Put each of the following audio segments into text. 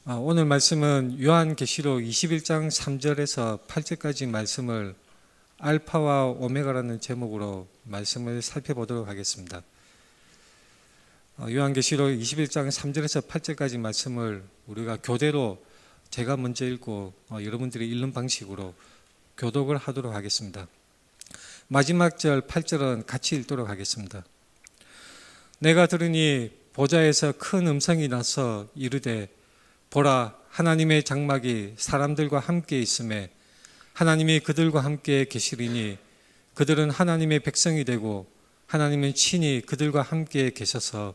오늘 말씀은 요한계시록 21장 3절에서 8절까지 말씀을 알파와 오메가라는 제목으로 말씀을 살펴보도록 하겠습니다. 요한계시록 21장 3절에서 8절까지 말씀을 우리가 교대로 제가 먼저 읽고 여러분들이 읽는 방식으로 교독을 하도록 하겠습니다. 마지막 절 8절은 같이 읽도록 하겠습니다. 내가 들으니 보좌에서 큰 음성이 나서 이르되 보라, 하나님의 장막이 사람들과 함께 있음에 하나님이 그들과 함께 계시리니 그들은 하나님의 백성이 되고 하나님은 친히 그들과 함께 계셔서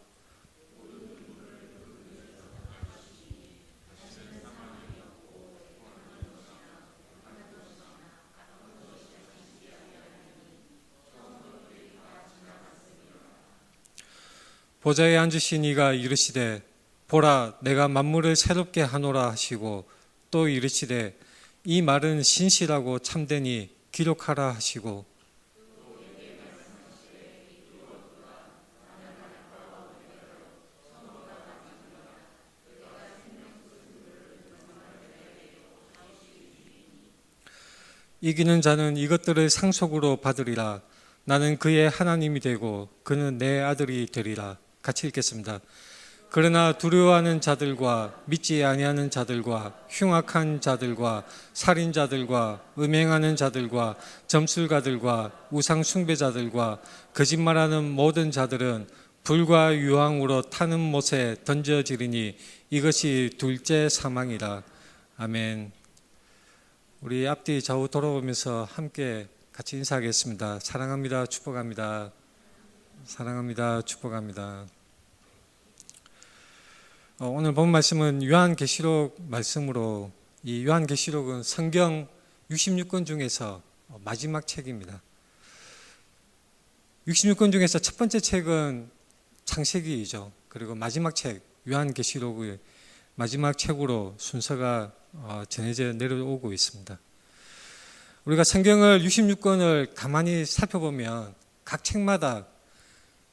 보좌에 앉으신 이가 이르시되 보라, 내가 만물을 새롭게 하노라 하시고 또 이르시되 이 말은 신실하고 참되니 기록하라 하시고 이기는 자는 이것들을 상속으로 받으리라. 나는 그의 하나님이 되고 그는 내 아들이 되리라. 같이 읽겠습니다. 그러나 두려워하는 자들과 믿지 아니하는 자들과 흉악한 자들과 살인자들과 음행하는 자들과 점술가들과 우상 숭배자들과 거짓말하는 모든 자들은 불과 유황으로 타는 못에 던져지리니 이것이 둘째 사망이라. 아멘. 우리 앞뒤 좌우 돌아보면서 함께 같이 인사하겠습니다. 사랑합니다. 축복합니다. 사랑합니다. 축복합니다. 오늘 본 말씀은 요한계시록 말씀으로, 이 요한계시록은 성경 66권 중에서 마지막 책입니다. 66권 중에서 첫 번째 책은 창세기이죠. 그리고 마지막 책 요한계시록의 마지막 책으로 순서가 전해져 내려오고 있습니다. 우리가 성경을 66권을 가만히 살펴보면 각 책마다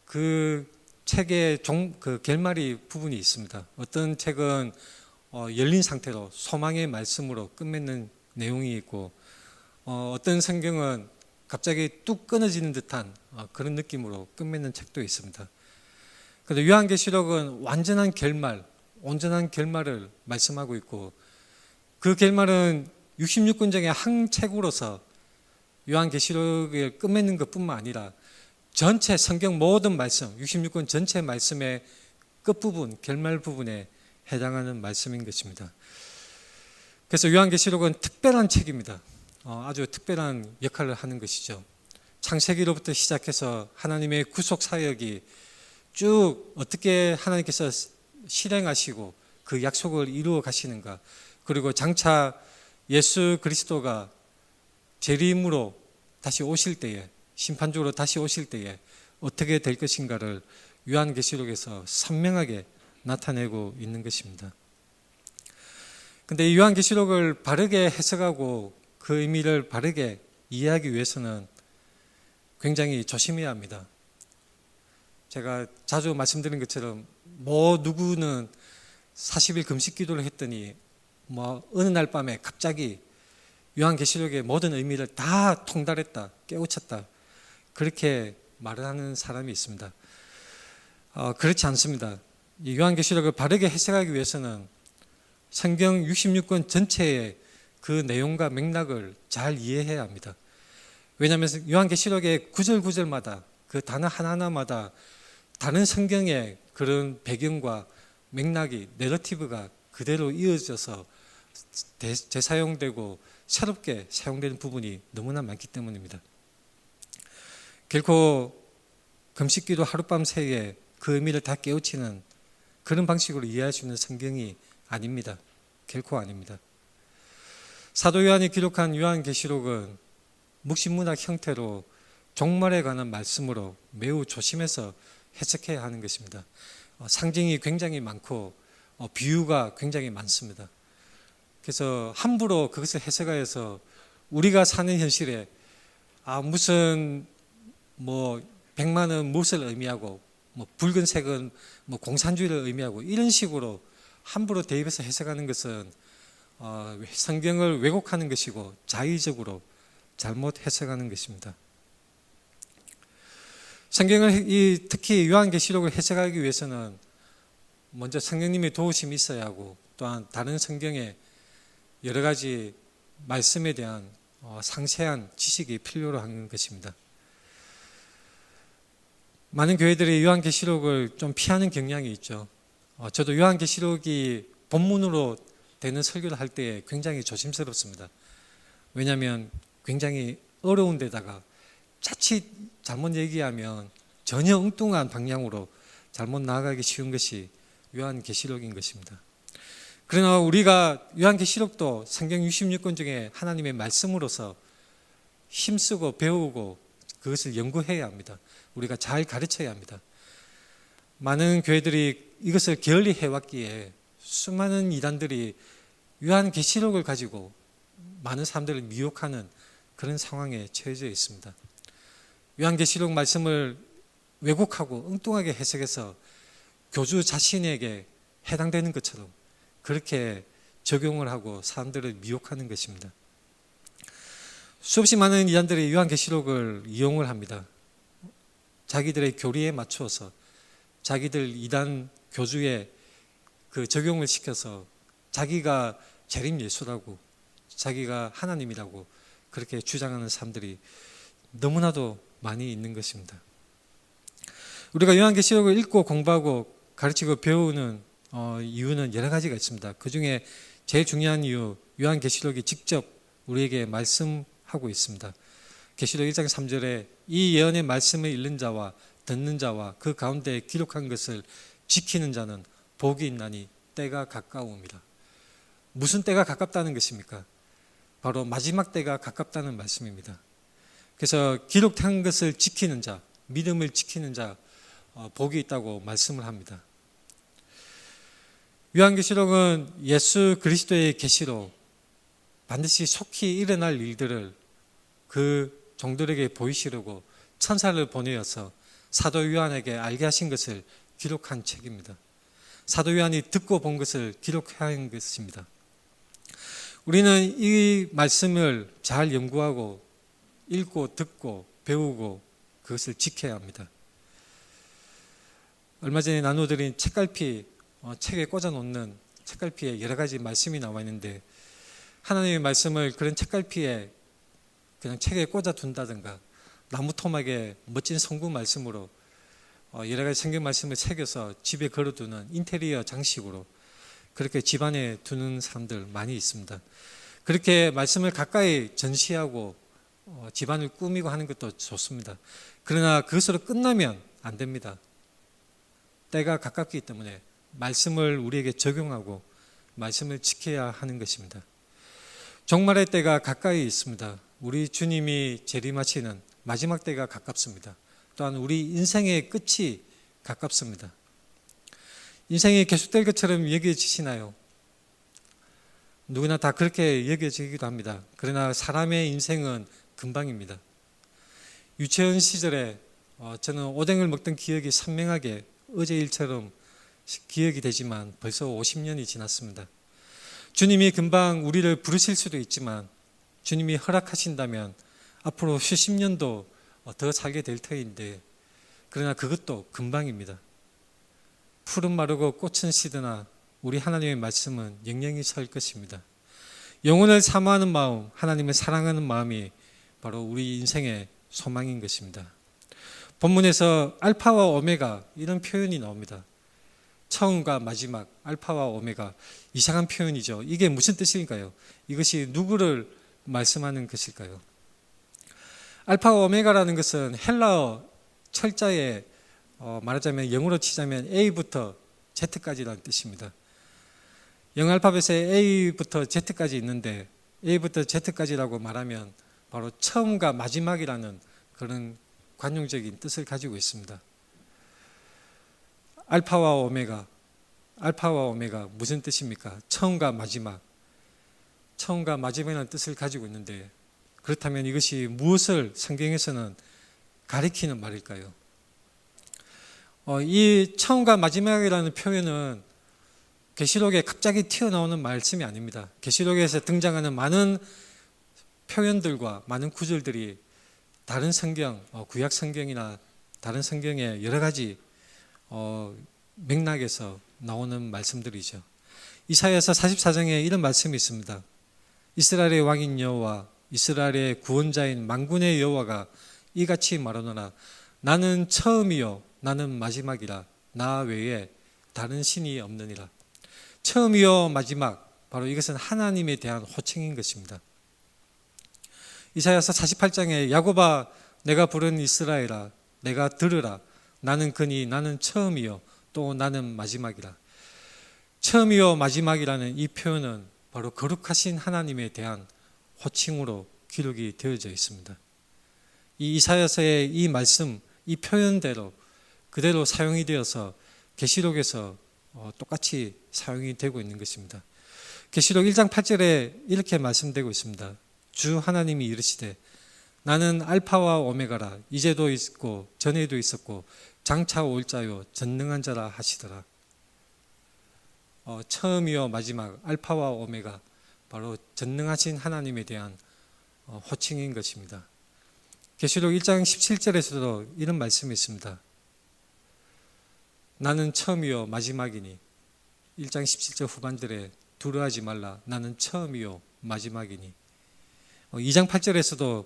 그 책의 그 결말이 부분이 있습니다. 어떤 책은 열린 상태로 소망의 말씀으로 끝맺는 내용이 있고, 어떤 성경은 갑자기 뚝 끊어지는 듯한 그런 느낌으로 끝맺는 책도 있습니다. 그런데 요한계시록은 완전한 결말, 온전한 결말을 말씀하고 있고, 그 결말은 66권 중에 한 책으로서 요한계시록을 끝맺는 것뿐만 아니라 전체 성경 모든 말씀, 66권 전체 말씀의 끝부분, 결말 부분에 해당하는 말씀인 것입니다. 그래서 요한계시록은 특별한 책입니다. 아주 특별한 역할을 하는 것이죠. 창세기로부터 시작해서 하나님의 구속 사역이 쭉 어떻게 하나님께서 실행하시고 그 약속을 이루어 가시는가, 그리고 장차 예수 그리스도가 재림으로 다시 오실 때에, 심판적으로 다시 오실 때에 어떻게 될 것인가를 요한계시록에서 선명하게 나타내고 있는 것입니다. 그런데 이 요한계시록을 바르게 해석하고 그 의미를 바르게 이해하기 위해서는 굉장히 조심해야 합니다. 제가 자주 말씀드린 것처럼 누구는 40일 금식 기도를 했더니 어느 날 밤에 갑자기 요한계시록의 모든 의미를 다 통달했다, 깨우쳤다, 그렇게 말을 하는 사람이 있습니다. 그렇지 않습니다. 이 요한계시록을 바르게 해석하기 위해서는 성경 66권 전체의 그 내용과 맥락을 잘 이해해야 합니다. 왜냐하면 요한계시록의 구절구절마다 그 단어 하나하나마다 다른 성경의 그런 배경과 맥락이, 내러티브가 그대로 이어져서 재사용되고 새롭게 사용되는 부분이 너무나 많기 때문입니다. 결코 금식기도 하룻밤 새에 그 의미를 다 깨우치는 그런 방식으로 이해할 수 있는 성경이 아닙니다. 결코 아닙니다. 사도 요한이 기록한 요한계시록은 묵시문학 형태로 종말에 관한 말씀으로 매우 조심해서 해석해야 하는 것입니다. 상징이 굉장히 많고 비유가 굉장히 많습니다. 그래서 함부로 그것을 해석하여서 우리가 사는 현실에 무슨 백만은 무엇을 의미하고 붉은색은 공산주의를 의미하고 이런 식으로 함부로 대입해서 해석하는 것은 성경을 왜곡하는 것이고 자의적으로 잘못 해석하는 것입니다. 성경을 특히 요한계시록을 해석하기 위해서는 먼저 성령님의 도우심이 있어야 하고, 또한 다른 성경의 여러 가지 말씀에 대한 상세한 지식이 필요로 하는 것입니다. 많은 교회들이 요한계시록을 좀 피하는 경향이 있죠. 저도 요한계시록이 본문으로 되는 설교를 할 때 굉장히 조심스럽습니다. 왜냐하면 굉장히 어려운 데다가 자칫 잘못 얘기하면 전혀 엉뚱한 방향으로 잘못 나아가기 쉬운 것이 요한계시록인 것입니다. 그러나 우리가 요한계시록도 성경 66권 중에 하나님의 말씀으로서 힘쓰고 배우고 그것을 연구해야 합니다. 우리가 잘 가르쳐야 합니다. 많은 교회들이 이것을 게을리 해왔기에 수많은 이단들이 요한계시록을 가지고 많은 사람들을 미혹하는 그런 상황에 처해져 있습니다. 요한계시록 말씀을 왜곡하고 엉뚱하게 해석해서 교주 자신에게 해당되는 것처럼 그렇게 적용을 하고 사람들을 미혹하는 것입니다. 수없이 많은 이단들이 요한계시록을 이용을 합니다. 자기들의 교리에 맞추어서 자기들 이단 교주의 그 적용을 시켜서 자기가 재림 예수라고, 자기가 하나님이라고 그렇게 주장하는 사람들이 너무나도 많이 있는 것입니다. 우리가 요한계시록을 읽고 공부하고 가르치고 배우는 이유는 여러 가지가 있습니다. 그 중에 제일 중요한 이유, 요한계시록이 직접 우리에게 말씀하고 있습니다. 계시록 1장 3절에 이 예언의 말씀을 읽는 자와 듣는 자와 그 가운데 기록한 것을 지키는 자는 복이 있나니 때가 가까움이라. 무슨 때가 가깝다는 것입니까? 바로 마지막 때가 가깝다는 말씀입니다. 그래서 기록한 것을 지키는 자, 믿음을 지키는 자, 복이 있다고 말씀을 합니다. 요한계시록은 예수 그리스도의 계시로 반드시 속히 일어날 일들을 그 종들에게 보이시려고 천사를 보내어서 사도 요한에게 알게 하신 것을 기록한 책입니다. 사도 요한이 듣고 본 것을 기록한 것입니다. 우리는 이 말씀을 잘 연구하고 읽고 듣고 배우고 그것을 지켜야 합니다. 얼마 전에 나눠드린 책갈피, 책에 꽂아놓는 책갈피에 여러 가지 말씀이 나와 있는데, 하나님의 말씀을 그런 책갈피에 그냥 책에 꽂아둔다든가 나무 토막에 멋진 성구 말씀으로 여러 가지 성경 말씀을 새겨서 집에 걸어두는 인테리어 장식으로 그렇게 집안에 두는 사람들 많이 있습니다. 그렇게 말씀을 가까이 전시하고 집안을 꾸미고 하는 것도 좋습니다. 그러나 그것으로 끝나면 안 됩니다. 때가 가깝기 때문에 말씀을 우리에게 적용하고 말씀을 지켜야 하는 것입니다. 종말의 때가 가까이 있습니다. 우리 주님이 재림하시는 마지막 때가 가깝습니다. 또한 우리 인생의 끝이 가깝습니다. 인생이 계속될 것처럼 여겨지시나요? 누구나 다 그렇게 여겨지기도 합니다. 그러나 사람의 인생은 금방입니다. 유치원 시절에 저는 오뎅을 먹던 기억이 선명하게 어제 일처럼 기억이 되지만 벌써 50년이 지났습니다. 주님이 금방 우리를 부르실 수도 있지만 주님이 허락하신다면 앞으로 수십 년도 더 살게 될 터인데, 그러나 그것도 금방입니다. 풀은 마르고 꽃은 시드나 우리 하나님의 말씀은 영영이 설 것입니다. 영혼을 사모하는 마음, 하나님을 사랑하는 마음이 바로 우리 인생의 소망인 것입니다. 본문에서 알파와 오메가 이런 표현이 나옵니다. 처음과 마지막, 알파와 오메가. 이상한 표현이죠. 이게 무슨 뜻일까요? 이것이 누구를 말씀하는 것일까요? 알파와 오메가라는 것은 헬라어 철자에 말하자면 영어로 치자면 A부터 Z까지라는 뜻입니다. 영어 알파벳에 A부터 Z까지 있는데 A부터 Z까지라고 말하면 바로 처음과 마지막이라는 그런 관용적인 뜻을 가지고 있습니다. 알파와 오메가, 알파와 오메가 무슨 뜻입니까? 처음과 마지막, 처음과 마지막이라는 뜻을 가지고 있는데, 그렇다면 이것이 무엇을 성경에서는 가리키는 말일까요? 이 처음과 마지막이라는 표현은 계시록에 갑자기 튀어나오는 말씀이 아닙니다. 계시록에서 등장하는 많은 표현들과 많은 구절들이 다른 성경, 구약 성경이나 다른 성경의 여러 가지 맥락에서 나오는 말씀들이죠. 이사야서 44장에 이런 말씀이 있습니다. 이스라엘의 왕인 여호와 이스라엘의 구원자인 만군의 여호와가 이같이 말하노라. 나는 처음이요 나는 마지막이라. 나 외에 다른 신이 없느니라. 처음이요 마지막, 바로 이것은 하나님에 대한 호칭인 것입니다. 이사야서 48장에 야곱아 내가 부른 이스라엘아 내가 들으라. 나는 그니 나는 처음이요 또 나는 마지막이라. 처음이요 마지막이라는 이 표현은 바로 거룩하신 하나님에 대한 호칭으로 기록이 되어져 있습니다. 이 이사야서의 이 말씀, 이 표현대로 그대로 사용이 되어서 계시록에서 똑같이 사용이 되고 있는 것입니다. 계시록 1장 8절에 이렇게 말씀되고 있습니다. 주 하나님이 이르시되 나는 알파와 오메가라. 이제도 있고 전에도 있었고 장차 올 자요 전능한 자라 하시더라. 처음이요 마지막, 알파와 오메가, 바로 전능하신 하나님에 대한 호칭인 것입니다. 계시록 1장 17절에서도 이런 말씀이 있습니다. 나는 처음이요 마지막이니. 1장 17절 후반절에 두려워하지 말라. 나는 처음이요 마지막이니. 2장 8절에서도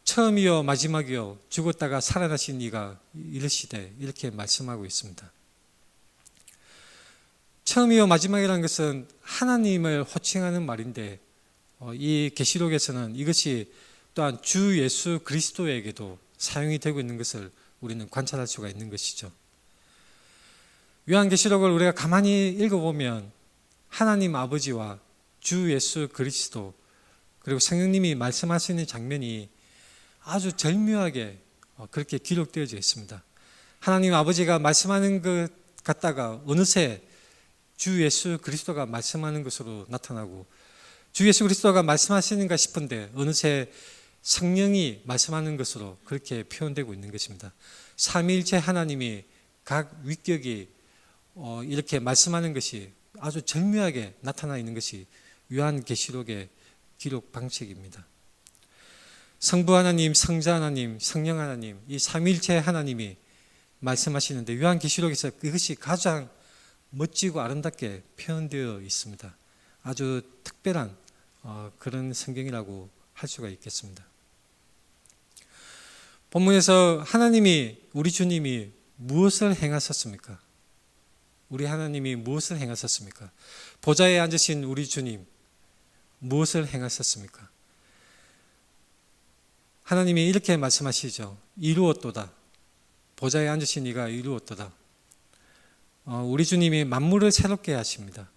처음이요 마지막이요 죽었다가 살아나신 이가 이르시되 이렇게 말씀하고 있습니다. 처음이요 마지막이라는 것은 하나님을 호칭하는 말인데 이 계시록에서는 이것이 또한 주 예수 그리스도에게도 사용이 되고 있는 것을 우리는 관찰할 수가 있는 것이죠. 요한계시록을 우리가 가만히 읽어보면 하나님 아버지와 주 예수 그리스도 그리고 성령님이 말씀하시는 장면이 아주 절묘하게 그렇게 기록되어져 있습니다. 하나님 아버지가 말씀하는 것 같다가 어느새 주 예수 그리스도가 말씀하는 것으로 나타나고 주 예수 그리스도가 말씀하시는가 싶은데 어느새 성령이 말씀하는 것으로 그렇게 표현되고 있는 것입니다. 삼위일체 하나님이 각 위격이 이렇게 말씀하는 것이 아주 절묘하게 나타나 있는 것이 요한계시록의 기록 방식입니다. 성부 하나님, 성자 하나님, 성령 하나님, 이 삼위일체 하나님이 말씀하시는데 요한계시록에서 그것이 가장 멋지고 아름답게 표현되어 있습니다. 아주 특별한 그런 성경이라고 할 수가 있겠습니다. 본문에서 하나님이, 우리 주님이 무엇을 행하셨습니까? 우리 하나님이 무엇을 행하셨습니까? 보좌에 앉으신 우리 주님 무엇을 행하셨습니까? 하나님이 이렇게 말씀하시죠. 이루었도다. 보좌에 앉으신 이가 이루었도다. 우리 주님이 만물을 새롭게 하십니다.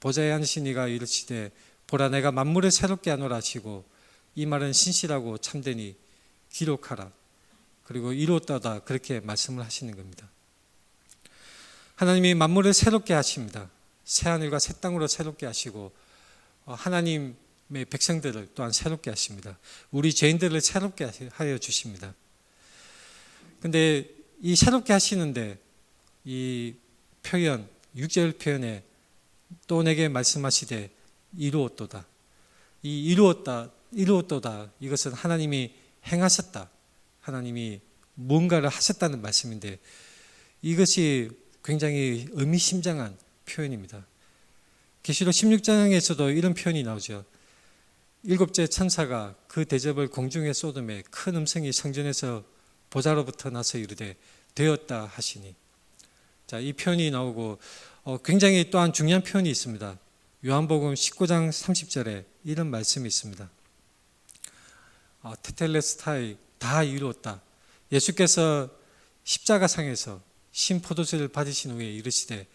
보좌에 앉으신 이가 이르시되 보라 내가 만물을 새롭게 하노라 하시고 이 말은 신실하고 참되니 기록하라. 그리고 이루었다다 그렇게 말씀을 하시는 겁니다. 하나님이 만물을 새롭게 하십니다. 새하늘과 새 땅으로 새롭게 하시고 하나님의 백성들을 또한 새롭게 하십니다. 우리 죄인들을 새롭게 하여 주십니다. 그런데 이 새롭게 하시는데 이 표현, 6절 표현에 또 내게 말씀하시되 이루었도다. 이 이루었도다. 이것은 하나님이 행하셨다. 하나님이 무언가를 하셨다는 말씀인데 이것이 굉장히 의미심장한 표현입니다. 계시록 16장에서도 이런 표현이 나오죠. 일곱째 천사가 그 대접을 공중에 쏟음에 큰 음성이 성전에서 보좌로부터 나서 이르되 되었다 하시니. 자, 이 표현이 나오고 굉장히 또한 중요한 표현이 있습니다. 요한복음 19장 30절에 이런 말씀이 있습니다. 테텔레스타이 다 이루었다. 예수께서 십자가상에서 신포도주를 받으신 후에 이르시되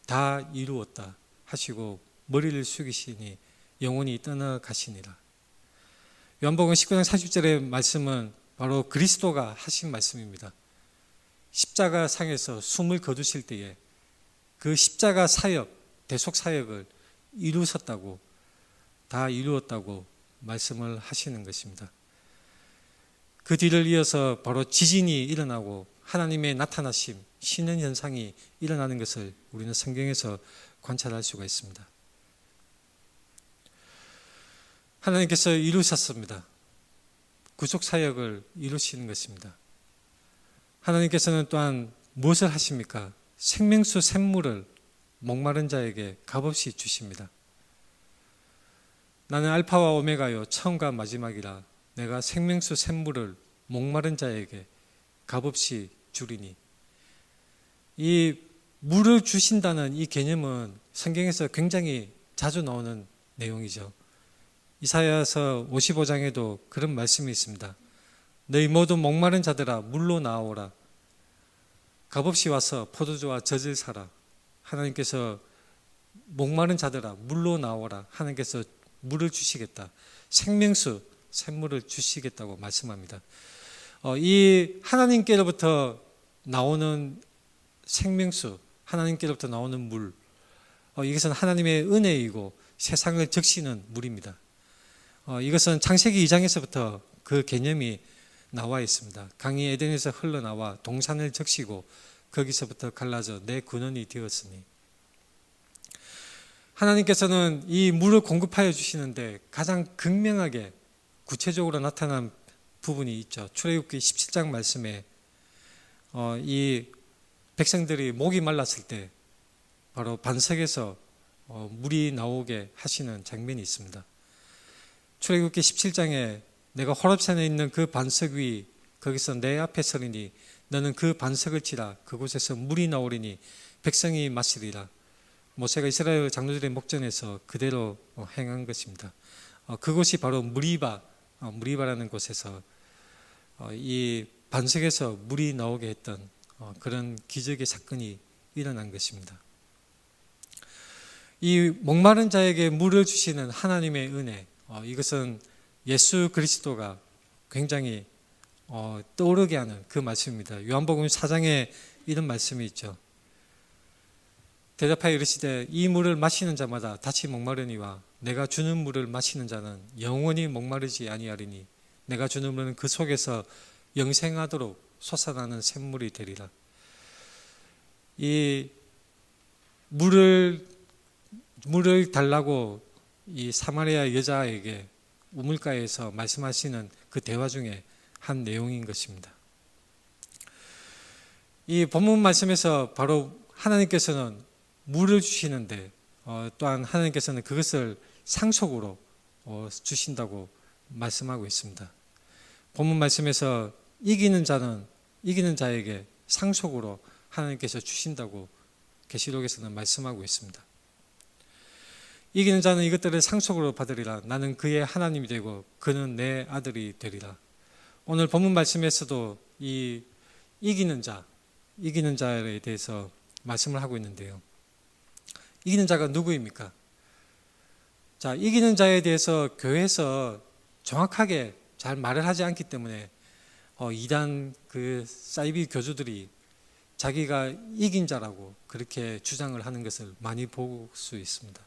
다 이루었다 하시고 머리를 숙이시니 영혼이 떠나가시니라. 요한복음 19장 30절의 말씀은 바로 그리스도가 하신 말씀입니다. 십자가상에서 숨을 거두실 때에 그 십자가 사역, 대속 사역을 이루셨다고, 다 이루었다고 말씀을 하시는 것입니다. 그 뒤를 이어서 바로 지진이 일어나고 하나님의 나타나심, 신의 현상이 일어나는 것을 우리는 성경에서 관찰할 수가 있습니다. 하나님께서 이루셨습니다. 구속 사역을 이루시는 것입니다. 하나님께서는 또한 무엇을 하십니까? 생명수 샘물을 목마른 자에게 값없이 주십니다. 나는 알파와 오메가요 처음과 마지막이라 내가 생명수 샘물을 목마른 자에게 값없이 주리니. 이 물을 주신다는 이 개념은 성경에서 굉장히 자주 나오는 내용이죠. 이사야서 55장에도 그런 말씀이 있습니다. 너희 모두 목마른 자들아 물로 나오라. 값없이 와서 포도주와 젖을 사라. 하나님께서 목마른 자들아 물로 나오라. 하나님께서 물을 주시겠다. 생명수 샘물을 주시겠다고 말씀합니다. 이 하나님께로부터 나오는 생명수, 하나님께로부터 나오는 물, 이것은 하나님의 은혜이고 세상을 적시는 물입니다. 이것은 창세기 2장에서부터 그 개념이 나와 있습니다. 강이 에덴에서 흘러나와 동산을 적시고 거기서부터 갈라져 내 근원이 되었으니. 하나님께서는 이 물을 공급하여 주시는데 가장 극명하게 구체적으로 나타난 부분이 있죠. 출애굽기 17장 말씀에 이 백성들이 목이 말랐을 때 바로 반석에서 물이 나오게 하시는 장면이 있습니다. 출애굽기 17장에 내가 호렙산에 있는 그 반석 위 거기서 내 앞에 서리니 너는 그 반석을 치라. 그곳에서 물이 나오리니 백성이 마시리라. 모세가 이스라엘 장로들의 목전에서 그대로 행한 것입니다. 그곳이 바로 무리바라는 곳에서 이 반석에서 물이 나오게 했던 그런 기적의 사건이 일어난 것입니다. 이 목마른 자에게 물을 주시는 하나님의 은혜, 이것은 예수 그리스도가 굉장히 떠오르게 하는 그 말씀입니다. 요한복음 4장에 이런 말씀이 있죠. 대답하여 이르시되 이 물을 마시는 자마다 다시 목마르니와 내가 주는 물을 마시는 자는 영원히 목마르지 아니하리니 내가 주는 물은 그 속에서 영생하도록 솟아나는 샘물이 되리라. 이 물을 달라고 이 사마리아 여자에게 우물가에서 말씀하시는 그 대화 중에 한 내용인 것입니다. 이 본문 말씀에서 바로 하나님께서는 물을 주시는데 또한 하나님께서는 그것을 상속으로 주신다고 말씀하고 있습니다. 본문 말씀에서 이기는 자에게 상속으로 하나님께서 주신다고 계시록에서는 말씀하고 있습니다. 이기는 자는 이것들을 상속으로 받으리라. 나는 그의 하나님이 되고 그는 내 아들이 되리라. 오늘 본문 말씀에서도 이 이기는 자에 대해서 말씀을 하고 있는데요. 이기는 자가 누구입니까? 자, 이기는 자에 대해서 교회에서 정확하게 잘 말을 하지 않기 때문에 이단 그 사이비 교주들이 자기가 이긴 자라고 그렇게 주장을 하는 것을 많이 볼 수 있습니다.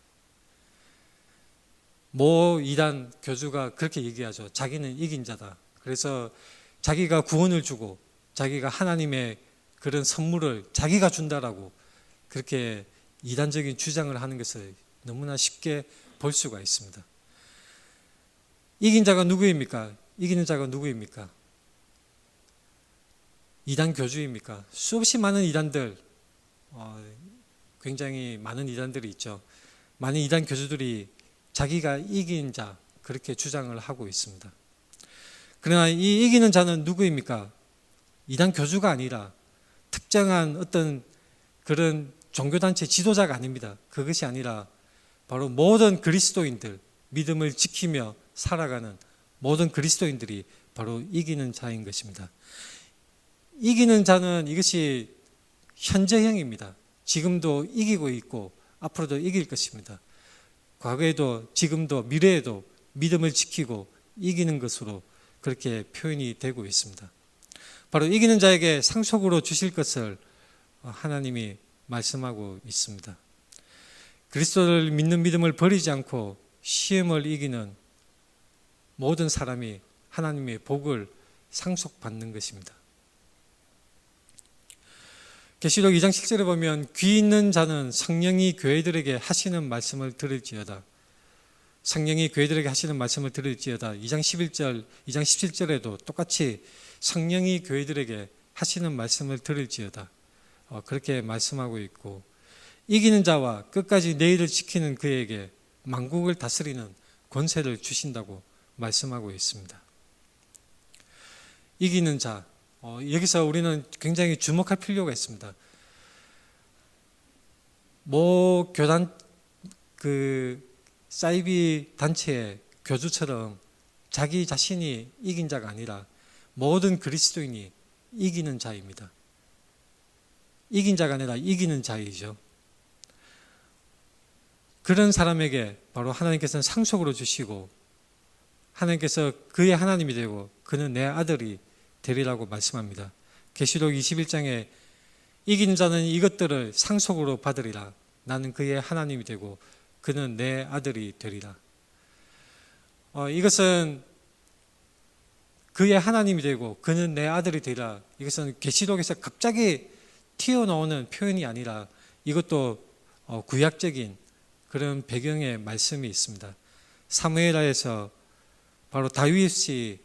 모 이단 교주가 그렇게 얘기하죠. 자기는 이긴 자다. 그래서 자기가 구원을 주고 자기가 하나님의 그런 선물을 자기가 준다라고 그렇게 이단적인 주장을 하는 것을 너무나 쉽게 볼 수가 있습니다. 이긴 자가 누구입니까? 이기는 자가 누구입니까? 이단 교주입니까? 수없이 많은 이단들, 굉장히 많은 이단들이 있죠. 많은 이단 교주들이 자기가 이긴 자 그렇게 주장을 하고 있습니다. 그러나 이 이기는 자는 누구입니까? 이단 교주가 아니라 특정한 어떤 그런 종교단체 지도자가 아닙니다. 그것이 아니라 바로 모든 그리스도인들, 믿음을 지키며 살아가는 모든 그리스도인들이 바로 이기는 자인 것입니다. 이기는 자는 이것이 현재형입니다. 지금도 이기고 있고 앞으로도 이길 것입니다. 과거에도 지금도 미래에도 믿음을 지키고 이기는 것으로 그렇게 표현이 되고 있습니다. 바로 이기는 자에게 상속으로 주실 것을 하나님이 말씀하고 있습니다. 그리스도를 믿는 믿음을 버리지 않고 시험을 이기는 모든 사람이 하나님의 복을 상속받는 것입니다. 계시록 2장 7절에 보면 귀 있는 자는 성령이 교회들에게 하시는 말씀을 들을지어다. 성령이 교회들에게 하시는 말씀을 들을지어다. 2장 11절, 2장 17절에도 똑같이 성령이 교회들에게 하시는 말씀을 들을지어다. 그렇게 말씀하고 있고, 이기는 자와 끝까지 내일을 지키는 그에게 만국을 다스리는 권세를 주신다고 말씀하고 있습니다. 이기는 자, 여기서 우리는 굉장히 주목할 필요가 있습니다. 모 교단 사이비 단체의 교주처럼 자기 자신이 이긴 자가 아니라 모든 그리스도인이 이기는 자입니다. 이긴 자가 아니라 이기는 자이죠. 그런 사람에게 바로 하나님께서는 상속으로 주시고 하나님께서 그의 하나님이 되고 그는 내 아들이 되리라고 말씀합니다. 계시록 21장에 이긴 자는 이것들을 상속으로 받으리라. 나는 그의 하나님이 되고 그는 내 아들이 되리라. 이것은 그의 하나님이 되고 그는 내 아들이 되리라. 이것은 계시록에서 갑자기 튀어나오는 표현이 아니라 이것도 구약적인 그런 배경의 말씀이 있습니다. 사무엘하에서 바로 다윗이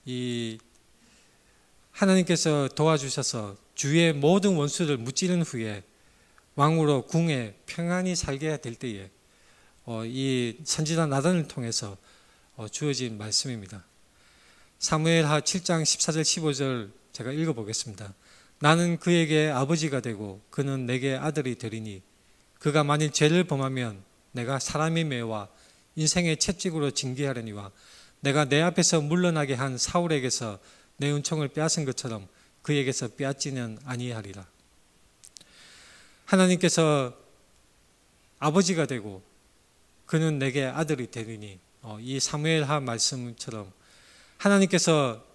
이 하나님께서 도와주셔서 주의 모든 원수를 무찌른 후에 왕으로 궁에 평안히 살게 될 때에 이 선지자 나단을 통해서 주어진 말씀입니다. 사무엘하 7장 14절 15절 제가 읽어보겠습니다. 나는 그에게 아버지가 되고 그는 내게 아들이 되리니 그가 만일 죄를 범하면 내가 사람의 매와 인생의 채찍으로 징계하려니와 내가 내 앞에서 물러나게 한 사울에게서 내 은총을 빼앗은 것처럼 그에게서 빼앗지는 아니하리라. 하나님께서 아버지가 되고 그는 내게 아들이 되리니 이 사무엘하 말씀처럼 하나님께서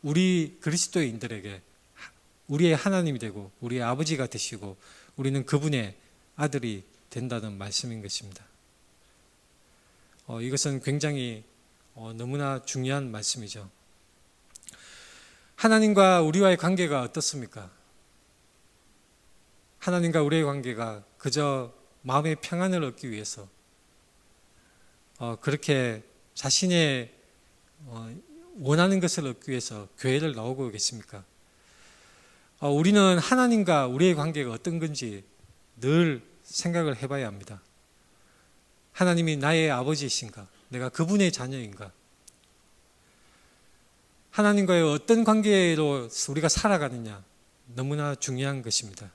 우리 그리스도인들에게 우리의 하나님이 되고 우리의 아버지가 되시고 우리는 그분의 아들이 된다는 말씀인 것입니다. 이것은 굉장히 너무나 중요한 말씀이죠. 하나님과 우리와의 관계가 어떻습니까? 하나님과 우리의 관계가 그저 마음의 평안을 얻기 위해서 그렇게 자신의 원하는 것을 얻기 위해서 교회를 나오고 계십니까? 우리는 하나님과 우리의 관계가 어떤 건지 늘 생각을 해봐야 합니다. 하나님이 나의 아버지이신가? 내가 그분의 자녀인가? 하나님과의 어떤 관계로 우리가 살아가느냐? 너무나 중요한 것입니다.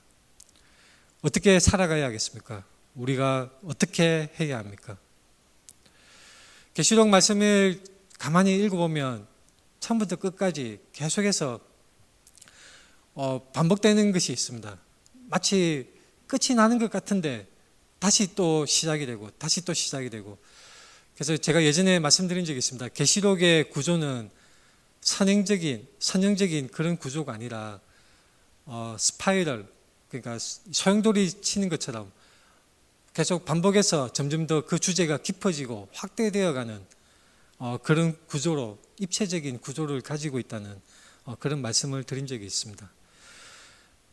어떻게 살아가야 하겠습니까? 우리가 어떻게 해야 합니까? 계시록 말씀을 가만히 읽어보면 처음부터 끝까지 계속해서 반복되는 것이 있습니다. 마치 끝이 나는 것 같은데 다시 또 시작이 되고 다시 또 시작이 되고. 그래서 제가 예전에 말씀드린 적이 있습니다. 계시록의 구조는 선형적인 그런 구조가 아니라 스파이럴, 그러니까 소용돌이 치는 것처럼 계속 반복해서 점점 더 그 주제가 깊어지고 확대되어가는 그런 구조로, 입체적인 구조를 가지고 있다는 그런 말씀을 드린 적이 있습니다.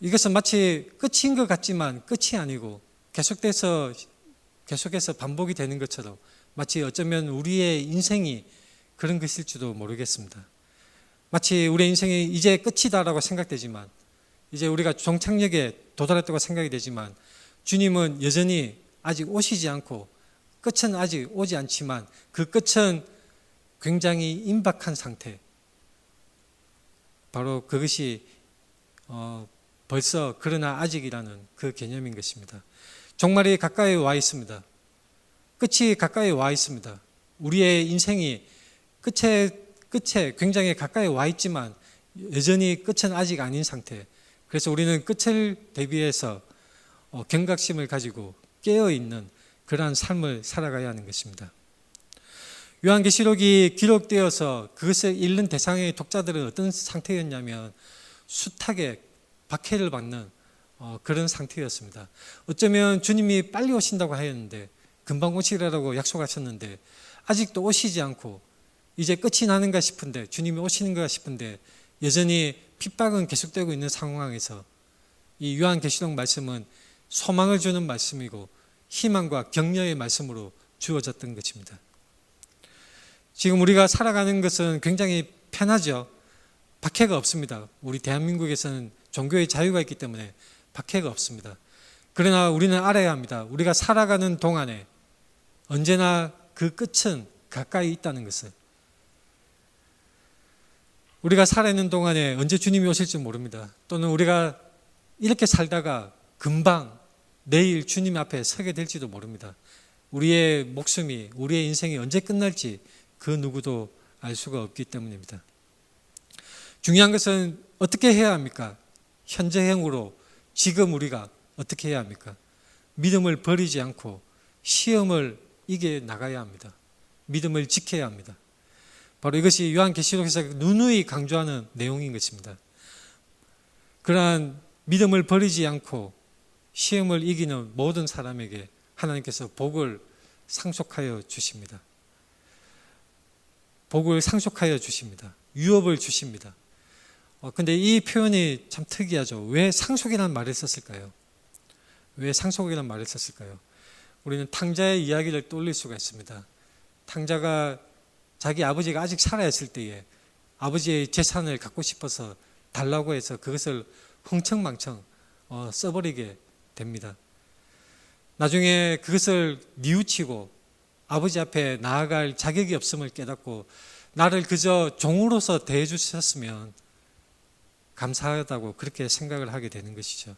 이것은 마치 끝인 것 같지만 끝이 아니고 계속해서 반복이 되는 것처럼 마치 어쩌면 우리의 인생이 그런 것일지도 모르겠습니다. 마치 우리의 인생이 이제 끝이다라고 생각되지만, 이제 우리가 종착역에 도달했다고 생각이 되지만, 주님은 여전히 아직 오시지 않고 끝은 아직 오지 않지만 그 끝은 굉장히 임박한 상태, 바로 그것이 벌써 그러나 아직이라는 그 개념인 것입니다. 종말이 가까이 와 있습니다. 끝이 가까이 와 있습니다. 우리의 인생이 끝에 굉장히 가까이 와 있지만 여전히 끝은 아직 아닌 상태. 그래서 우리는 끝을 대비해서 경각심을 가지고 깨어있는 그러한 삶을 살아가야 하는 것입니다. 요한계시록이 기록되어서 그것을 읽는 대상의 독자들은 어떤 상태였냐면 숱하게 박해를 받는 그런 상태였습니다. 어쩌면 주님이 빨리 오신다고 하였는데, 금방 오시리라고 약속하셨는데 아직도 오시지 않고 이제 끝이 나는가 싶은데, 주님이 오시는가 싶은데 여전히 핍박은 계속되고 있는 상황에서 이 요한계시록 말씀은 소망을 주는 말씀이고 희망과 격려의 말씀으로 주어졌던 것입니다. 지금 우리가 살아가는 것은 굉장히 편하죠. 박해가 없습니다. 우리 대한민국에서는 종교의 자유가 있기 때문에 박해가 없습니다. 그러나 우리는 알아야 합니다. 우리가 살아가는 동안에 언제나 그 끝은 가까이 있다는 것을. 우리가 살아있는 동안에 언제 주님이 오실지 모릅니다. 또는 우리가 이렇게 살다가 금방 내일 주님 앞에 서게 될지도 모릅니다. 우리의 목숨이, 우리의 인생이 언제 끝날지 그 누구도 알 수가 없기 때문입니다. 중요한 것은 어떻게 해야 합니까? 현재형으로 지금 우리가 어떻게 해야 합니까? 믿음을 버리지 않고 시험을 이겨 나가야 합니다. 믿음을 지켜야 합니다. 바로 이것이 요한계시록에서 누누이 강조하는 내용인 것입니다. 그러한 믿음을 버리지 않고 시험을 이기는 모든 사람에게 하나님께서 복을 상속하여 주십니다. 복을 상속하여 주십니다. 유업을 주십니다. 근데 이 표현이 참 특이하죠. 왜 상속이라는 말을 썼을까요? 왜 상속이라는 말을 썼을까요? 우리는 탕자의 이야기를 떠올릴 수가 있습니다. 탕자가 자기 아버지가 아직 살아있을 때에 아버지의 재산을 갖고 싶어서 달라고 해서 그것을 흥청망청 써버리게 됩니다. 나중에 그것을 뉘우치고 아버지 앞에 나아갈 자격이 없음을 깨닫고 나를 그저 종으로서 대해주셨으면 감사하다고 그렇게 생각을 하게 되는 것이죠.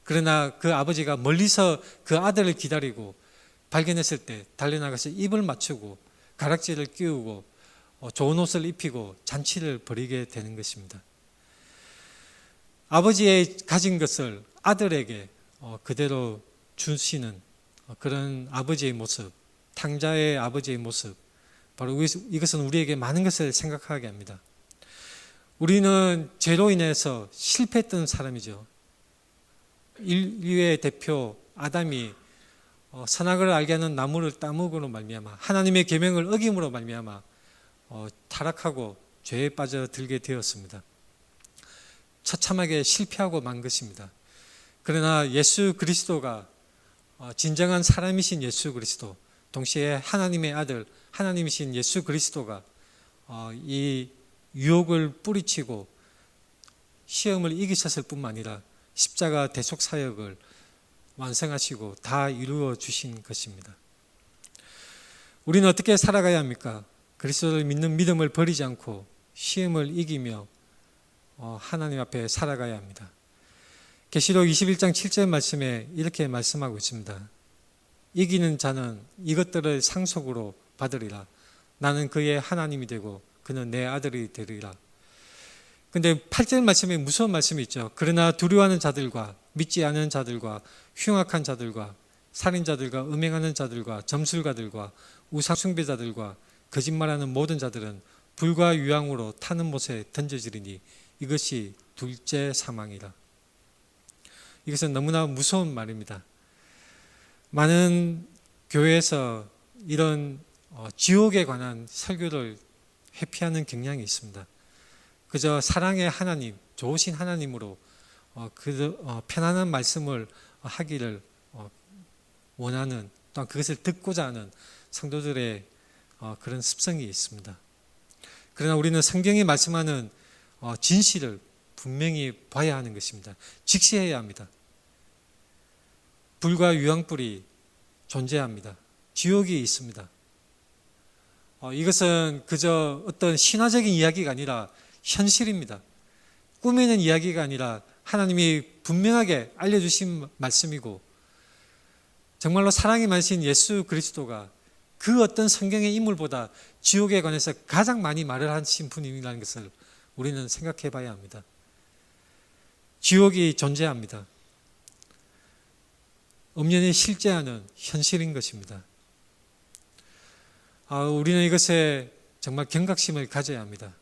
그러나 그 아버지가 멀리서 그 아들을 기다리고 발견했을 때 달려나가서 입을 맞추고 가락지를 끼우고 좋은 옷을 입히고 잔치를 벌이게 되는 것입니다. 아버지의 가진 것을 아들에게 그대로 주시는 그런 아버지의 모습, 탕자의 아버지의 모습, 바로 이것은 우리에게 많은 것을 생각하게 합니다. 우리는 죄로 인해서 실패했던 사람이죠. 인류의 대표 아담이 선악을 알게 하는 나무를 따먹음으로 말미암아 하나님의 계명을 어김으로 말미암아 타락하고 죄에 빠져들게 되었습니다. 처참하게 실패하고 만 것입니다. 그러나 예수 그리스도가 진정한 사람이신 예수 그리스도, 동시에 하나님의 아들, 하나님이신 예수 그리스도가 이 유혹을 뿌리치고 시험을 이기셨을 뿐만 아니라 십자가 대속 사역을 완성하시고 다 이루어 주신 것입니다. 우리는 어떻게 살아가야 합니까? 그리스도를 믿는 믿음을 버리지 않고 시험을 이기며 하나님 앞에 살아가야 합니다. 계시록 21장 7절 말씀에 이렇게 말씀하고 있습니다. 이기는 자는 이것들을 상속으로 받으리라. 나는 그의 하나님이 되고 그는 내 아들이 되리라. 근데 8절 말씀에 무서운 말씀이 있죠. 그러나 두려워하는 자들과 믿지 않은 자들과 흉악한 자들과 살인자들과 음행하는 자들과 점술가들과 우상 숭배자들과 거짓말하는 모든 자들은 불과 유황으로 타는 못에 던져지리니 이것이 둘째 사망이라. 이것은 너무나 무서운 말입니다. 많은 교회에서 이런 지옥에 관한 설교를 회피하는 경향이 있습니다. 그저 사랑의 하나님, 좋으신 하나님으로 편안한 말씀을 하기를 원하는, 또한 그것을 듣고자 하는 성도들의 그런 습성이 있습니다. 그러나 우리는 성경이 말씀하는 진실을 분명히 봐야 하는 것입니다. 직시해야 합니다. 불과 유황불이 존재합니다. 지옥이 있습니다. 이것은 그저 어떤 신화적인 이야기가 아니라 현실입니다. 꾸미는 이야기가 아니라 하나님이 분명하게 알려주신 말씀이고 정말로 사랑이 많으신 예수 그리스도가 그 어떤 성경의 인물보다 지옥에 관해서 가장 많이 말을 하신 분이라는 것을 우리는 생각해 봐야 합니다. 지옥이 존재합니다. 엄연히 실제하는 현실인 것입니다. 우리는 이것에 정말 경각심을 가져야 합니다.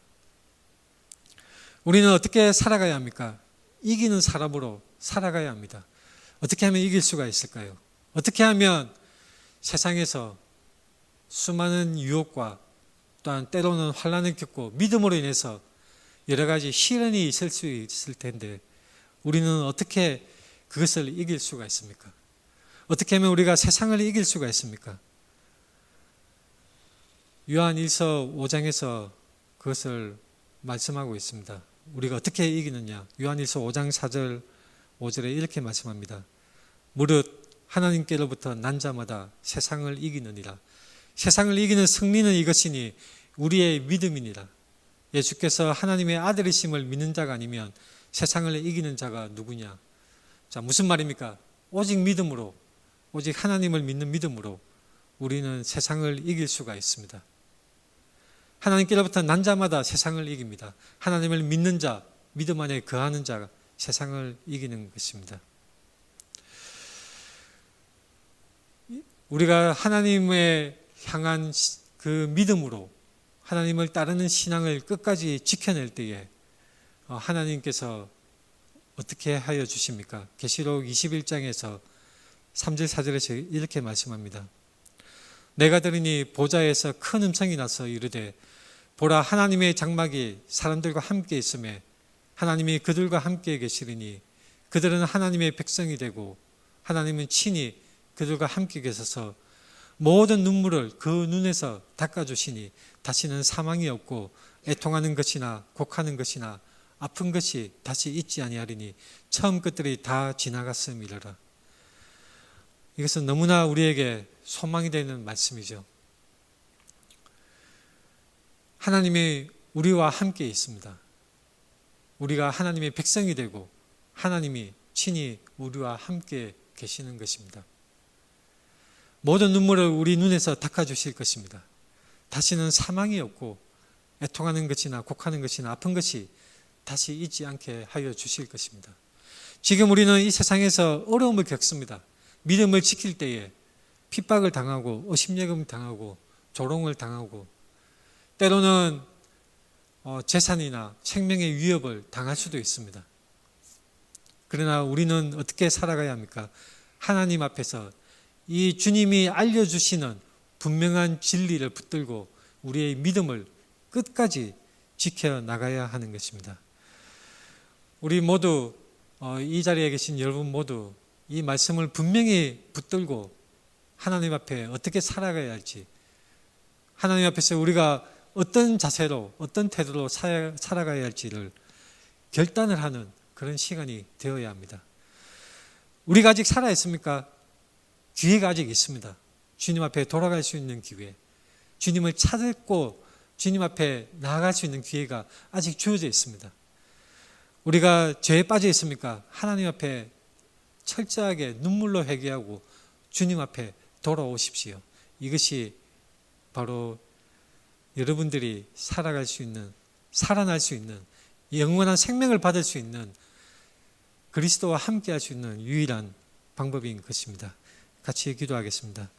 우리는 어떻게 살아가야 합니까? 이기는 사람으로 살아가야 합니다. 어떻게 하면 이길 수가 있을까요? 어떻게 하면 세상에서 수많은 유혹과 또한 때로는 환난을 겪고 믿음으로 인해서 여러 가지 시련이 있을 수 있을 텐데 우리는 어떻게 그것을 이길 수가 있습니까? 어떻게 하면 우리가 세상을 이길 수가 있습니까? 요한일서 5장에서 그것을 말씀하고 있습니다. 우리가 어떻게 이기느냐? 요한일서 5장 4절 5절에 이렇게 말씀합니다. 무릇 하나님께로부터 난 자마다 세상을 이기느니라. 세상을 이기는 승리는 이것이니 우리의 믿음이니라. 예수께서 하나님의 아들이심을 믿는 자가 아니면 세상을 이기는 자가 누구냐? 자, 무슨 말입니까? 오직 믿음으로, 오직 하나님을 믿는 믿음으로 우리는 세상을 이길 수가 있습니다. 하나님께로부터 난 자마다 세상을 이깁니다. 하나님을 믿는 자, 믿음 안에 거하는 자가 세상을 이기는 것입니다. 우리가 하나님의 향한 그 믿음으로 하나님을 따르는 신앙을 끝까지 지켜낼 때에 하나님께서 어떻게 하여 주십니까? 계시록 21장에서 3절 4절에서 이렇게 말씀합니다. 내가 들으니 보좌에서 큰 음성이 나서 이르되 보라 하나님의 장막이 사람들과 함께 있음에 하나님이 그들과 함께 계시리니 그들은 하나님의 백성이 되고 하나님은 친히 그들과 함께 계셔서 모든 눈물을 그 눈에서 닦아주시니 다시는 사망이 없고 애통하는 것이나 곡하는 것이나 아픈 것이 다시 있지 아니하리니 처음 것들이 다 지나갔음이라. 이것은 너무나 우리에게 소망이 되는 말씀이죠. 하나님이 우리와 함께 있습니다. 우리가 하나님의 백성이 되고 하나님이 친히 우리와 함께 계시는 것입니다. 모든 눈물을 우리 눈에서 닦아주실 것입니다. 다시는 사망이 없고 애통하는 것이나 곡하는 것이나 아픈 것이 다시 있지 않게 하여 주실 것입니다. 지금 우리는 이 세상에서 어려움을 겪습니다. 믿음을 지킬 때에 핍박을 당하고 의심여김을 당하고 조롱을 당하고 때로는 재산이나 생명의 위협을 당할 수도 있습니다. 그러나 우리는 어떻게 살아가야 합니까? 하나님 앞에서 이 주님이 알려주시는 분명한 진리를 붙들고 우리의 믿음을 끝까지 지켜나가야 하는 것입니다. 우리 모두 이 자리에 계신 여러분 모두 이 말씀을 분명히 붙들고 하나님 앞에 어떻게 살아가야 할지, 하나님 앞에서 우리가 어떤 자세로 어떤 태도로 살아가야 할지를 결단을 하는 그런 시간이 되어야 합니다. 우리가 아직 살아있습니까? 기회가 아직 있습니다. 주님 앞에 돌아갈 수 있는 기회, 주님을 찾고 주님 앞에 나아갈 수 있는 기회가 아직 주어져 있습니다. 우리가 죄에 빠져 있습니까? 하나님 앞에 철저하게 눈물로 회개하고 주님 앞에 돌아오십시오. 이것이 바로 여러분들이 살아갈 수 있는, 살아날 수 있는, 영원한 생명을 받을 수 있는, 그리스도와 함께 할 수 있는 유일한 방법인 것입니다. 같이 기도하겠습니다.